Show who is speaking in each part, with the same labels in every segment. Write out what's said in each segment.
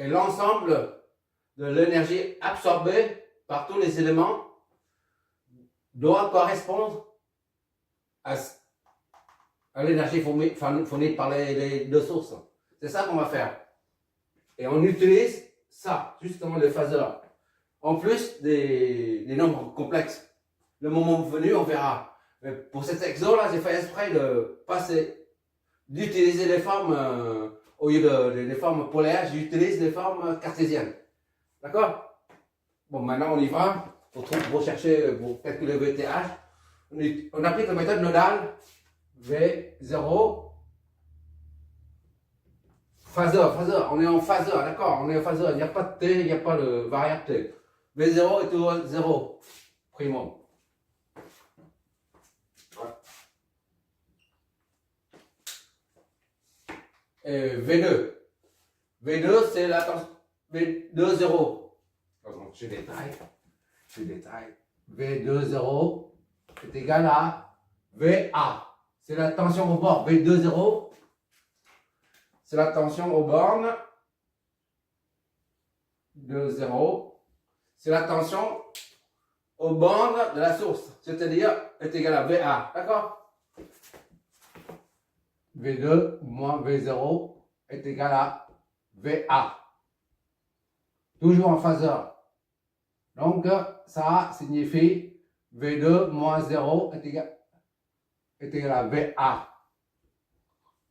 Speaker 1: et l'ensemble de l'énergie absorbée par tous les éléments doit correspondre à l'énergie fournie par les deux sources. C'est ça qu'on va faire. Et on utilise ça, justement le phaseur. En plus des nombres complexes. Le moment venu, on verra. Mais pour cet exo-là, j'ai fait exprès d'utiliser les formes, au lieu des formes polaires, j'utilise les formes cartésiennes. D'accord? Bon, maintenant on y va. Pour chercher, pour calculer VTH, on applique la méthode nodale V0. Phaseur, on est en phaseur, d'accord? On est en phaseur, il n'y a pas de T, il n'y a pas de variable T. V0 est toujours 0, primum. Et V2. V2, c'est la tension. V2, 0. Je détaille. V2, 0 est égal à VA. C'est la tension au bord. V2, 0. C'est la tension aux bornes de 0. C'est la tension aux bornes de la source. C'est-à-dire est égal à VA. D'accord? V2 moins V0 est égal à VA. Toujours en phaseur. Donc, ça signifie V2 moins 0 est égal à VA.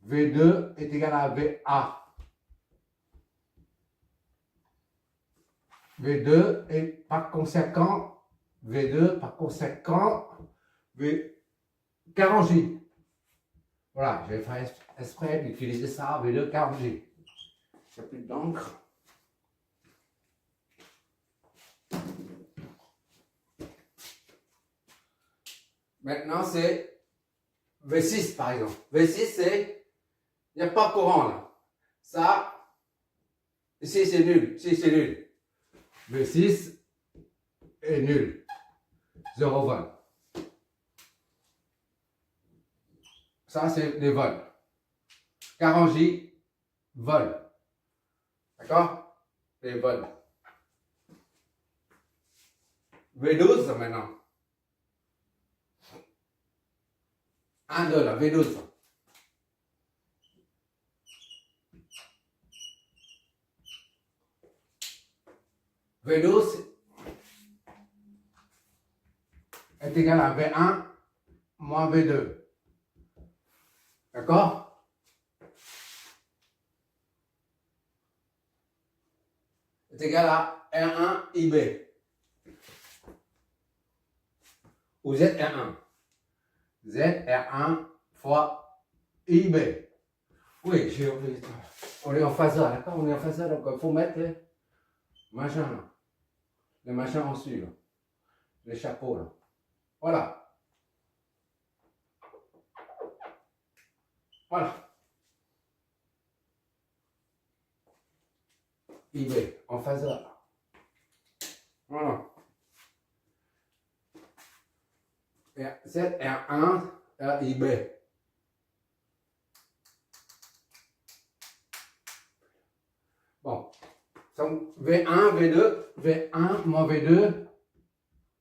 Speaker 1: V2 est égal à VA. V2 est par conséquent, V40J. Voilà, j'ai fait exprès d'utiliser ça, V2 40J. Il n'y a plus d'encre. Maintenant, c'est V6 par exemple. V6, c'est, il n'y a pas de courant là. Ça, ici c'est nul, ici c'est nul. V6 est nul. 0 volt. Ça, c'est des volts. 40J, volts. D'accord? Les volts. V12 maintenant. 1, 2 là, V12. V12 est égal à V1 moins V2. D'accord? Est égal à R1 IB. Ou ZR1. ZR1 fois IB. Oui, on est en phaseur, d'accord? On est en phaseur, donc il faut mettre les machins là. Les machins en dessus, là. Les chapeaux là. Voilà. Voilà. IB, en phaseur. Voilà. ZR1, RIB. Bon. Donc, V1, V2, V1 moins V2,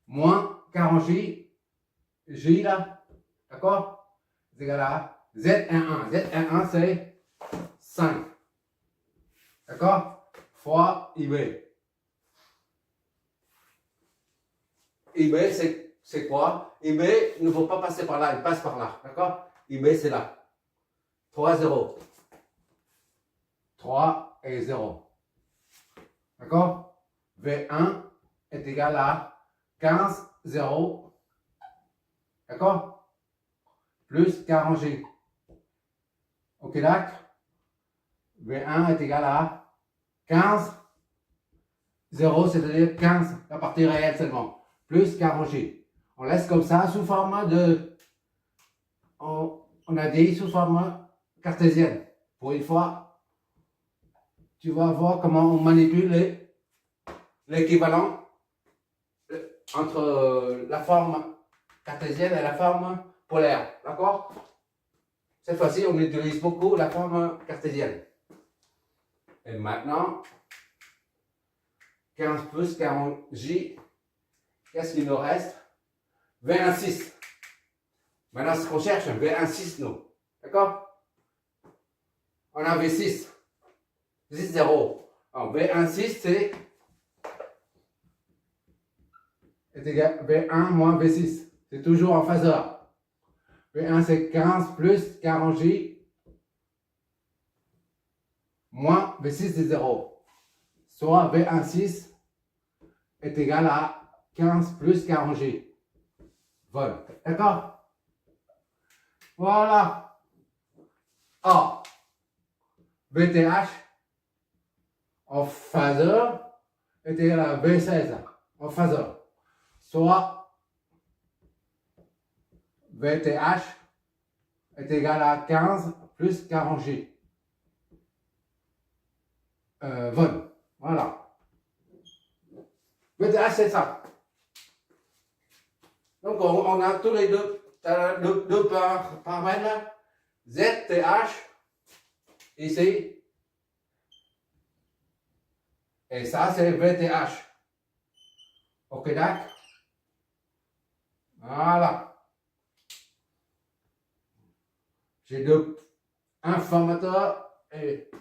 Speaker 1: moins 40J, J là. D'accord? C'est égal à ZR1. ZR1, c'est 5. D'accord? Fois IB. IB, c'est quoi? IB ne faut pas passer par là, il passe par là. D'accord? IB, c'est là. 3, 0. 3 et 0. D'accord? V1 est égal à 15, 0. D'accord? Plus 40J. Ok, d'accord? V1 est égal à 15, 0, c'est-à-dire 15, la partie réelle seulement. Plus 40J. On laisse comme ça sous forme de, on a dit sous forme cartésienne. Pour une fois, tu vas voir comment on manipule l'équivalent entre la forme cartésienne et la forme polaire. D'accord? Cette fois-ci, on utilise beaucoup la forme cartésienne. Et maintenant, 15 plus 40J. Qu'est-ce qu'il nous reste? V1,6. Maintenant, ce qu'on cherche, un V1,6, nous. D'accord? On a V6. 6, 0. Alors, V1,6, c'est est égal à V1 moins V6. C'est toujours en phaseur. V1, c'est 15 plus 40J moins V6 c'est 0. Soit V1,6 est égal à 15 plus 40J. Voilà. D'accord? Voilà. A. VTH en phaseur est égal à V16 en phaseur. Soit VTH est égal à 15 plus 40J. Vol. Voilà. VTH, c'est ça. Donc, on a tous les deux paramètres là. ZTH, ici. Et ça, c'est VTH. Ok, d'accord? Voilà. J'ai un formateur et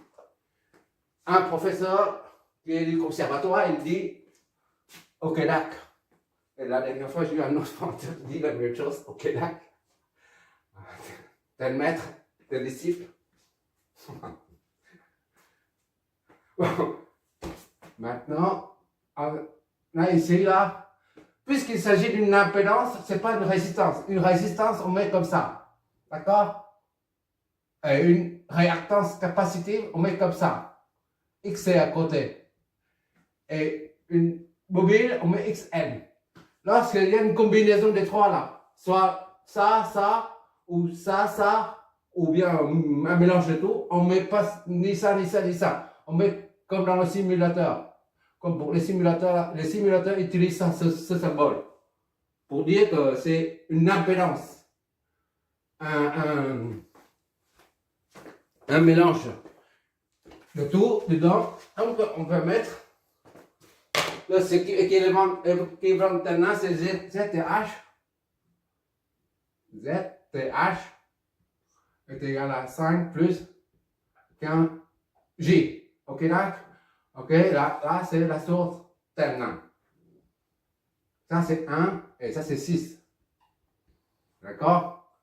Speaker 1: un professeur qui est du conservatoire. Il dit, ok, d'accord. Et la dernière fois, j'ai eu un autre formateur qui dit la même chose. Ok, d'accord. Tel maître, tel disciple. Bon. Maintenant, là, ici, là, puisqu'il s'agit d'une impédance, ce n'est pas une résistance. Une résistance, on met comme ça. D'accord? Et une réactance capacitive, on met comme ça. XC à côté. Et une mobile, on met XN. Lorsqu'il y a une combinaison des trois là, soit ça, ou ça, ou bien un mélange de tout, on ne met pas ni ça, ni ça, ni ça. On met comme dans le simulateur. Comme pour les simulateurs utilisent ce symbole pour dire que c'est une impédance, un mélange de tout dedans. Donc on peut mettre le équivalent maintenant, c'est ZTH. ZTH est égal à 5 plus 15J. Ok, d'accord? Ok, là c'est la source terminale. Ça c'est 1 et ça c'est 6. D'accord?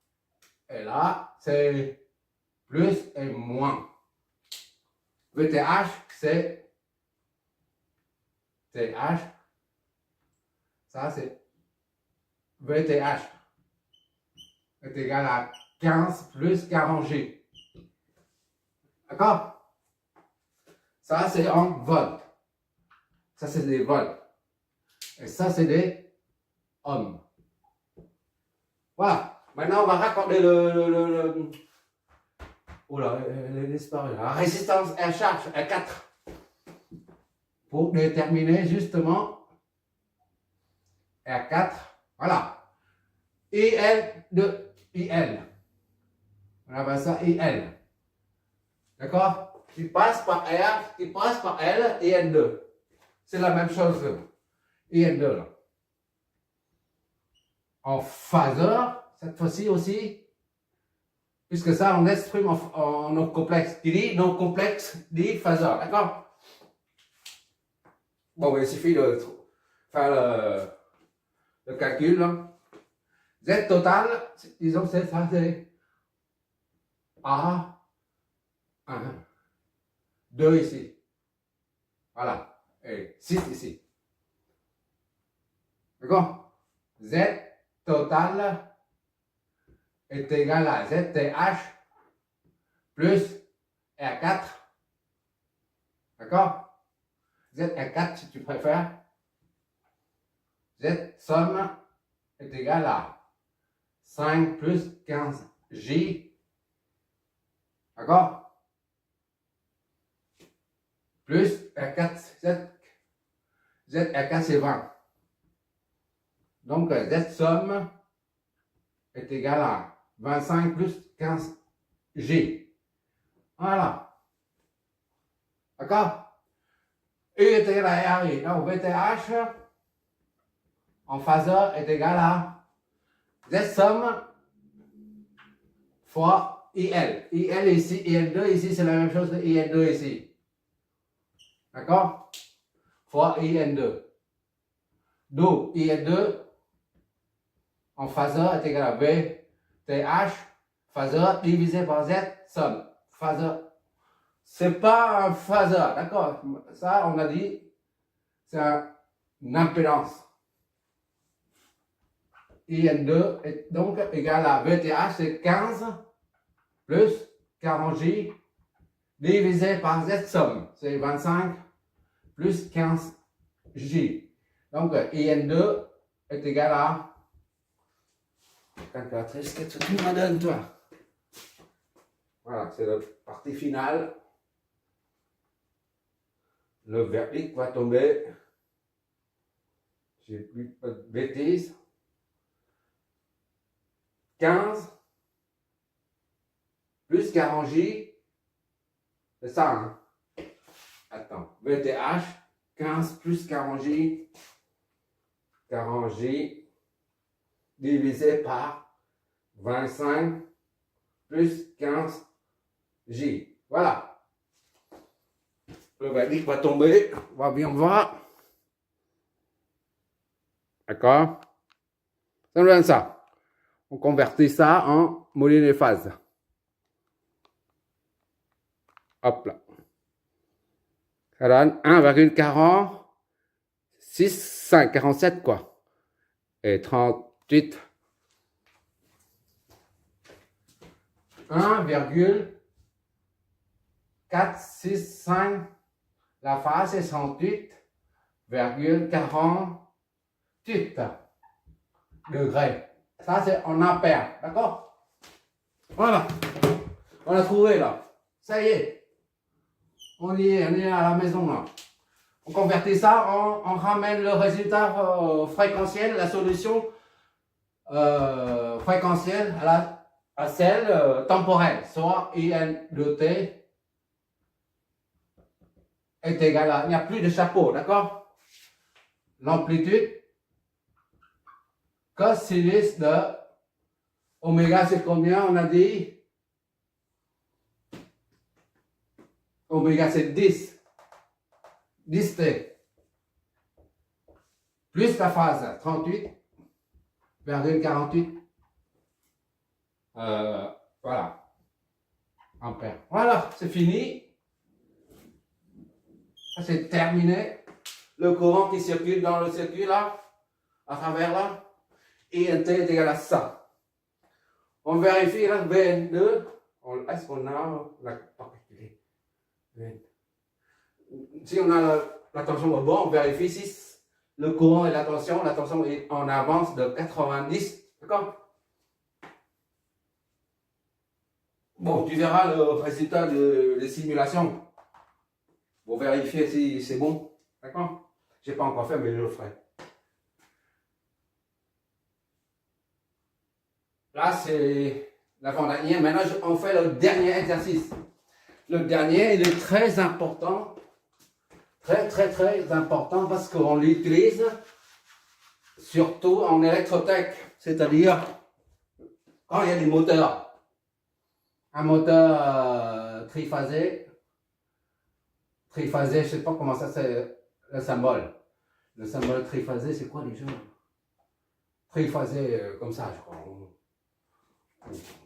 Speaker 1: Et là c'est plus et moins. VTH c'est TH. Ça c'est VTH est égal à 15 plus 40G. D'accord? Ça, c'est en volts. Ça, c'est des volts. Et ça, c'est des ohms. Voilà. Maintenant, on va raccorder la résistance R charge R4 pour déterminer justement R4. Voilà. IL de IL. On appelle ça IL. D'accord? Qui passe par R, qui passe par L et N2. C'est la même chose. IN2 là. En phaseur, cette fois-ci aussi, puisque ça on exprime en non complexe. Qui dit non complexe dit phaseur. D'accord? Bon, il suffit de faire le calcul. Là. Z total, disons c'est ça, c'est A, 1, 2 ici. Voilà. Et 6 ici. D'accord? Z total est égal à ZTH plus R4. D'accord? ZR4 si tu préfères. Z somme est égal à 5 plus 15J. D'accord? Plus R4, ZR4 c'est 20. Donc Z somme est égal à 25 plus 15G. Voilà. D'accord? U est égal à RI. Donc VTH en phaseur est égal à Z somme fois IL. IL ici, IL2 ici, c'est la même chose que IL2 ici. D'accord? Fois IN2. D'où IN2 en phaseur est égal à VTH, phaseur divisé par Z somme. Phaseur. C'est pas un phaseur, d'accord? Ça, on a dit, c'est une impédance. IN2 est donc égal à VTH, c'est 15 plus 40J divisé par Z somme. C'est 25 plus 15J. Donc IN2 est égal à... Calculatrice, qu'est-ce que tu me donnes, toi? Voilà, c'est la partie finale. Le verdict va tomber. J'ai plus pas de bêtises. 15 plus 40J. C'est ça, hein? Attends. VTH, 15 plus 40J. 40J divisé par 25 plus 15J. Voilà. Le verdict va tomber. On va bien voir. D'accord? Ça nous donne ça. On convertit ça en moline et phase. Hop là. Ça donne 1,46, 47 quoi. Et 38. 1,465. La phase est 38,48 degrés. Ça, c'est en ampères. D'accord? Voilà. On a trouvé là. Ça y est. On y est, on est à la maison là. On convertit ça, on ramène le résultat fréquentiel, la solution fréquentielle à celle temporelle. Soit IN de T est égal à... Il n'y a plus de chapeau, d'accord? L'amplitude cosinus de oméga, c'est combien on a dit? Oméga, c'est 10. 10T. Plus la phase, 38,48. Voilà. Ampères. Voilà, c'est fini. Ça, c'est terminé. Le courant qui circule dans le circuit là, à travers là, et un T est égal à ça. On vérifie là, VN2. Est-ce qu'on a la... Si on a la tension au bord, on vérifie si le courant et la tension est en avance de 90. D'accord? Bon, tu verras le résultat des simulations pour vérifier si c'est bon. D'accord? Je n'ai pas encore fait, mais je le ferai. Là, c'est l'avant-dernier. Maintenant, on fait le dernier exercice. Le dernier, il est très important. Très important parce qu'on l'utilise surtout en électrotech. C'est-à-dire quand il y a des moteurs. Un moteur triphasé. Triphasé, je ne sais pas comment ça c'est le symbole. Le symbole triphasé, c'est quoi déjà? Triphasé comme ça, je crois.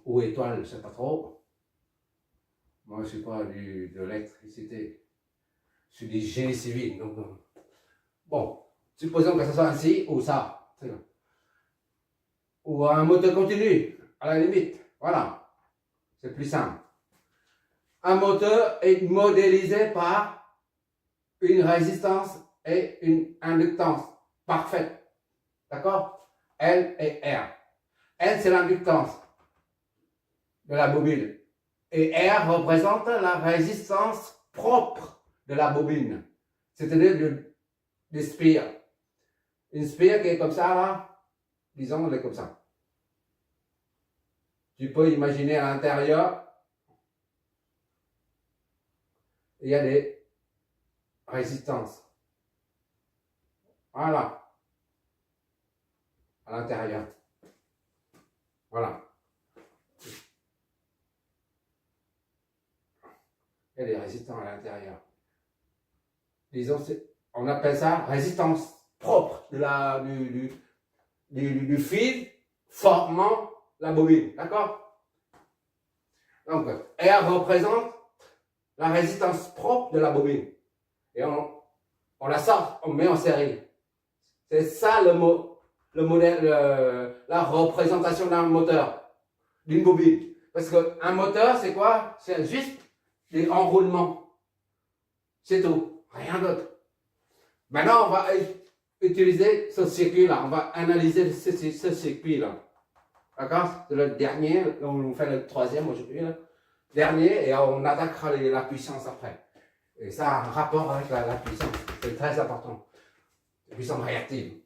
Speaker 1: Ou étoile, je ne sais pas trop. Moi, je ne suis pas de l'électricité. Je suis du génie civil. Donc, bon, supposons que ce soit ainsi ou ça. Ou un moteur continu, à la limite. Voilà. C'est plus simple. Un moteur est modélisé par une résistance et une inductance parfaite. D'accord? L et R. L, c'est l'inductance de la bobine. Et R représente la résistance propre de la bobine. C'est-à-dire des spires. Une spire qui est comme ça, là, disons, elle est comme ça. Tu peux imaginer à l'intérieur, il y a des résistance. Voilà. À l'intérieur. Voilà. Elle est résistante à l'intérieur. Disons, on appelle ça résistance propre du fil formant la bobine. D'accord? Donc, R représente la résistance propre de la bobine. Et on la sort, on met en série. C'est ça le modèle, la représentation d'un moteur, d'une bobine. Parce qu'un moteur, c'est quoi? C'est juste des enroulements. C'est tout, rien d'autre. Maintenant, on va utiliser ce circuit-là. On va analyser ce circuit-là. D'accord? C'est le dernier. On fait le troisième aujourd'hui. Dernier, et on attaquera la puissance après. Et ça a un rapport avec la puissance. C'est très important. La puissance réactive.